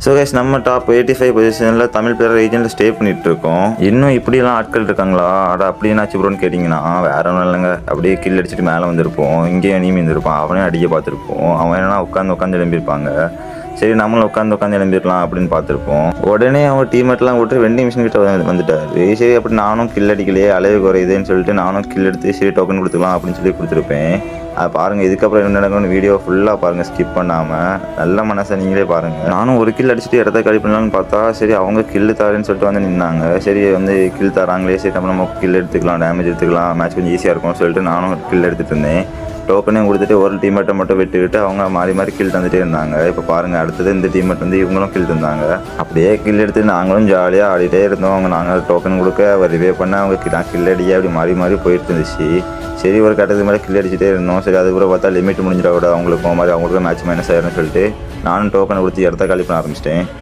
So guys நம்ம top 85 பொசிஷனில் Tamil player ரீஜனில் ஸ்டே பண்ணிகிட்டு இருக்கோம். இன்னும் இப்படிலாம் ஆட்கள் இருக்காங்களா? அப்படின்னாச்சு ப்ரோன்னு கேட்டிங்கன்னா வேற ஒன்றும் இல்லைங்க. அப்படியே கில் அடிச்சுட்டு மேலே வந்திருப்போம். இங்கேயும் நீ இருந்திருப்பான். அவனே அடிக்க பார்த்துருப்போம். அவன் என்னன்னா உட்காந்து எழும்பியிருப்பாங்க. சரி நம்மளும் உட்காந்து எழும்பிடலாம் அப்படின்னு பார்த்துருப்போம். உடனே அவங்க டீம்மேட்லாம் விட்டு வெண்டிங் மிஷின் கிட்ட வந்துட்டாரு. சரி அப்படி நானும் கில் அடிக்கலையே, அளவு குறையுதுன்னு சொல்லிட்டு நானும் கில் எடுத்து சரி டோக்கன் கொடுத்துக்கலாம் அப்படின்னு சொல்லி கொடுத்துருப்பேன். அது பாருங்கள், இதுக்கப்புறம் என்ன நடக்கும்னு வீடியோ ஃபுல்லாக பாருங்கள், ஸ்கிப் பண்ணாமல். நல்ல மனசை நீங்களே பாருங்கள். நானும் ஒரு கில் அடிச்சுட்டு இடத்த காலி பண்ணலான்னு பார்த்தா சரி அவங்க கில் தரேன்னு சொல்லிட்டு வந்து நின்னாங்க. சரி வந்து கில் தராங்களே, சரி நம்ம கில் எடுத்துக்கலாம், டேமேஜ் எடுத்துக்கலாம், மேட்ச் கொஞ்சம் ஈஸியாக இருக்கும்னு சொல்லிட்டு நானும் கில் எடுத்துகிட்டு இருந்தேன். டோக்கனையும் கொடுத்துட்டு ஒரு டீம்மேட்டை மட்டும் விட்டுக்கிட்டு அவங்க மாறி மாறி கில் தந்துகிட்டே இருந்தாங்க. இப்போ பாருங்கள், அடுத்தது இந்த டீம்மேட் வந்து இவங்களும் கில் தந்தாங்க. அப்படியே கில் எடுத்து நாங்களும் ஜாலியாக ஆடிட்டே இருந்தோம். அவங்க நாங்கள் டோக்கன் கொடுக்க அவர் ரிவே பண்ண அவங்க நான் கில் அடிக்க அப்படி மாறி மாறி போயிட்டு இருந்துச்சு. சரி ஒரு கட்டத்துக்கு மேலே கில் அடிச்சுட்டே இருந்தோம். சரி அதுக்கப்புறம் பார்த்தா லிமிட் முடிஞ்சிட விட அவங்களுக்கும் மாதிரி அவங்களுக்கும் மேட்ச் மைனஸ் ஆயிரும்னு சொல்லிட்டு நானும் டோக்கனை கொடுத்து இடத்த காலி பண்ண ஆரம்பிச்சிட்டேன்.